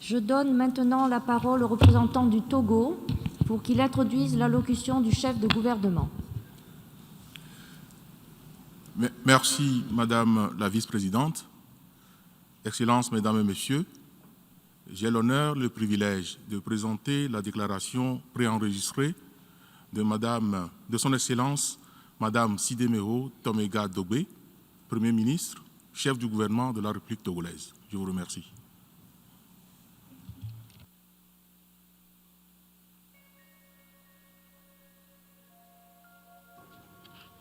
Je donne maintenant la parole au représentant du Togo pour qu'il introduise l'allocution du chef de gouvernement. Merci, Madame la Vice-présidente. Excellences, Mesdames et Messieurs, j'ai l'honneur, le privilège de présenter la déclaration préenregistrée de Son Excellence, Madame Sidéméo Toméga Dogbé, Premier ministre, chef du gouvernement de la République togolaise. Je vous remercie.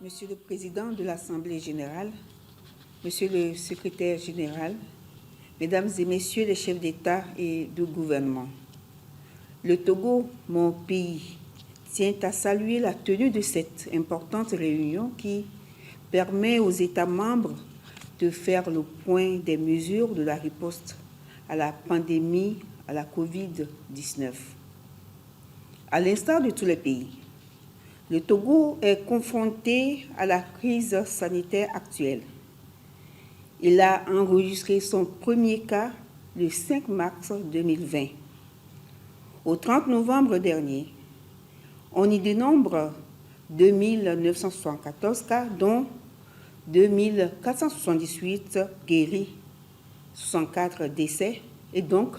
Monsieur le Président de l'Assemblée générale, Monsieur le Secrétaire général, Mesdames et Messieurs les chefs d'État et de gouvernement, le Togo, mon pays, tient à saluer la tenue de cette importante réunion qui permet aux États membres de faire le point des mesures de la riposte à la pandémie à la COVID-19. À l'instar de tous les pays, le Togo est confronté à la crise sanitaire actuelle. Il a enregistré son premier cas le 5 mars 2020. Au 30 novembre dernier, on y dénombre 2974 cas, dont 2478 guéris, 64 décès et donc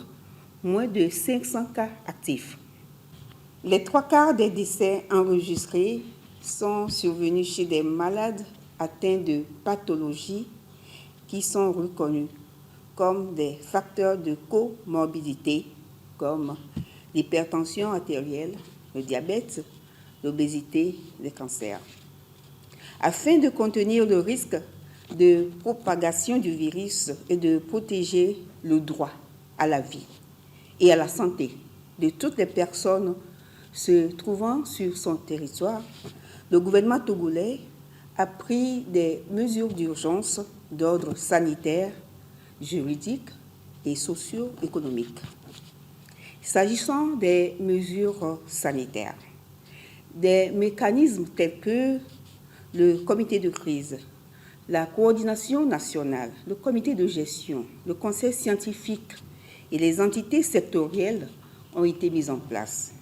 moins de 500 cas actifs. Les 3/4 des décès enregistrés sont survenus chez des malades atteints de pathologies qui sont reconnus comme des facteurs de comorbidité, comme l'hypertension artérielle, le diabète, l'obésité, les cancers. Afin de contenir le risque de propagation du virus et de protéger le droit à la vie et à la santé de toutes les personnes se trouvant sur son territoire, le gouvernement togolais a pris des mesures d'urgence d'ordre sanitaire, juridique et socio-économique. S'agissant des mesures sanitaires, des mécanismes tels que le comité de crise, la coordination nationale, le comité de gestion, le conseil scientifique et les entités sectorielles ont été mis en place.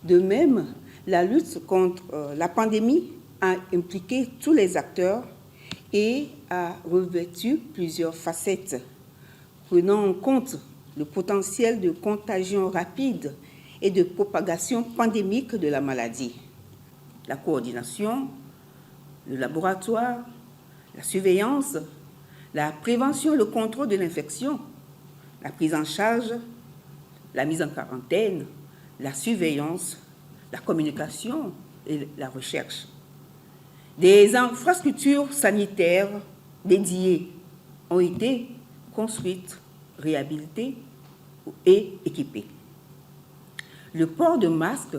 De même, la lutte contre la pandémie a impliqué tous les acteurs et a revêtu plusieurs facettes, prenant en compte le potentiel de contagion rapide et de propagation pandémique de la maladie. La coordination, le laboratoire, la surveillance, la prévention et le contrôle de l'infection, la prise en charge, la mise en quarantaine, la surveillance, la communication et la recherche. Des infrastructures sanitaires dédiées ont été construites, réhabilitées et équipées. Le port de masque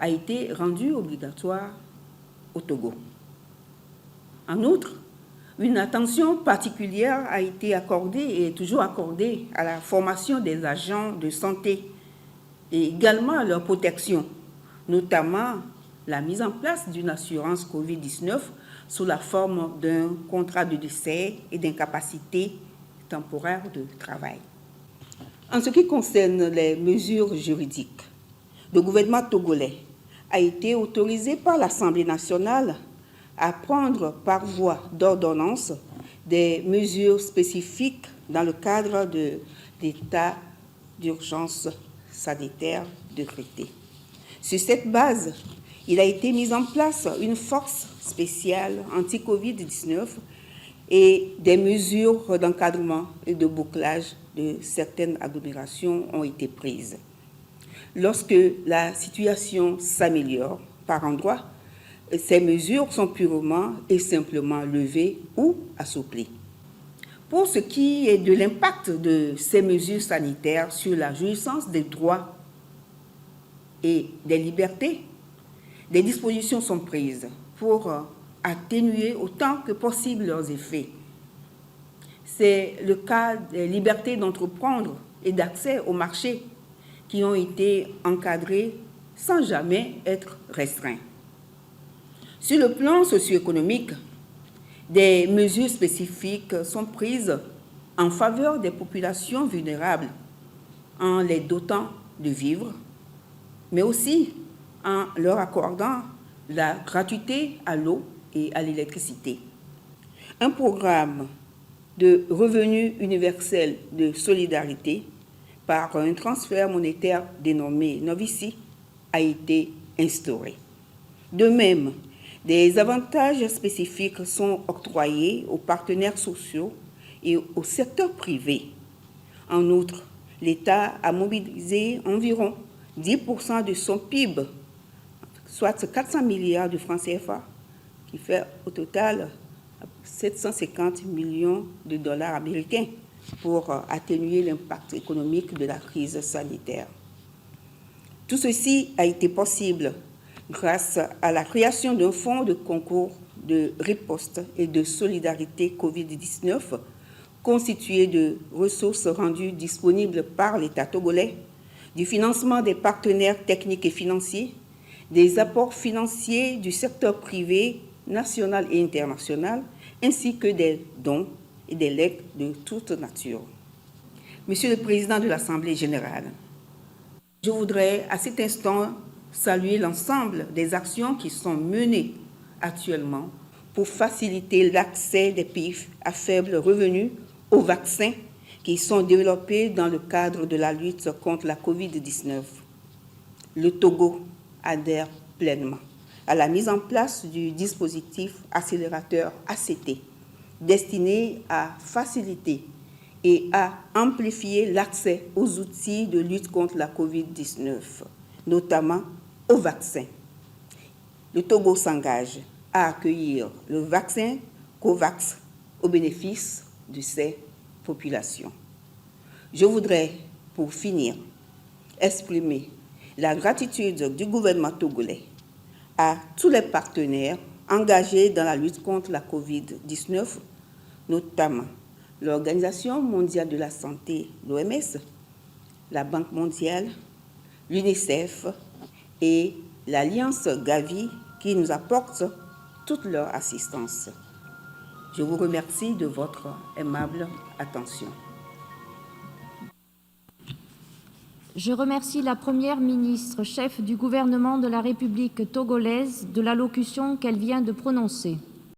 a été rendu obligatoire au Togo. En outre, une attention particulière a été accordée et est toujours accordée à la formation des agents de santé et également à leur protection, notamment la mise en place d'une assurance COVID-19 sous la forme d'un contrat de décès et d'incapacité temporaire de travail. En ce qui concerne les mesures juridiques, le gouvernement togolais a été autorisé par l'Assemblée nationale à prendre par voie d'ordonnance des mesures spécifiques dans le cadre de l'état d'urgence sanitaire décrété. Sur cette base, il a été mis en place une force spéciale anti-Covid-19 et des mesures d'encadrement et de bouclage de certaines agglomérations ont été prises. Lorsque la situation s'améliore par endroits, ces mesures sont purement et simplement levées ou assouplies. Pour ce qui est de l'impact de ces mesures sanitaires sur la jouissance des droits et des libertés, des dispositions sont prises pour atténuer autant que possible leurs effets. C'est le cas des libertés d'entreprendre et d'accès au marché qui ont été encadrées sans jamais être restreints. Sur le plan socio-économique, des mesures spécifiques sont prises en faveur des populations vulnérables en les dotant de vivres, mais aussi en leur accordant la gratuité à l'eau et à l'électricité. Un programme de revenu universel de solidarité par un transfert monétaire dénommé Novici a été instauré. De même, des avantages spécifiques sont octroyés aux partenaires sociaux et au secteur privé. En outre, l'État a mobilisé environ 10% de son PIB, soit 400 milliards de francs CFA, qui fait au total 750 millions de dollars américains pour atténuer l'impact économique de la crise sanitaire. Tout ceci a été possible grâce à la création d'un fonds de concours de riposte et de solidarité COVID-19 constitué de ressources rendues disponibles par l'État togolais, du financement des partenaires techniques et financiers, des apports financiers du secteur privé national et international, ainsi que des dons et des legs de toute nature. Monsieur le Président de l'Assemblée générale, je voudrais à cet instant saluer l'ensemble des actions qui sont menées actuellement pour faciliter l'accès des pays à faible revenu aux vaccins qui sont développés dans le cadre de la lutte contre la COVID-19. Le Togo adhère pleinement à la mise en place du dispositif accélérateur ACT, destiné à faciliter et à amplifier l'accès aux outils de lutte contre la COVID-19, notamment aux vaccins. Le Togo s'engage à accueillir le vaccin COVAX au bénéfice de ces populations. Je voudrais, pour finir, exprimer la gratitude du gouvernement togolais à tous les partenaires engagés dans la lutte contre la COVID-19, notamment l'Organisation mondiale de la santé, l'OMS, la Banque mondiale, l'UNICEF et l'Alliance Gavi qui nous apportent toute leur assistance. Je vous remercie de votre aimable attention. Je remercie la Première ministre, chef du gouvernement de la République togolaise, de l'allocution qu'elle vient de prononcer.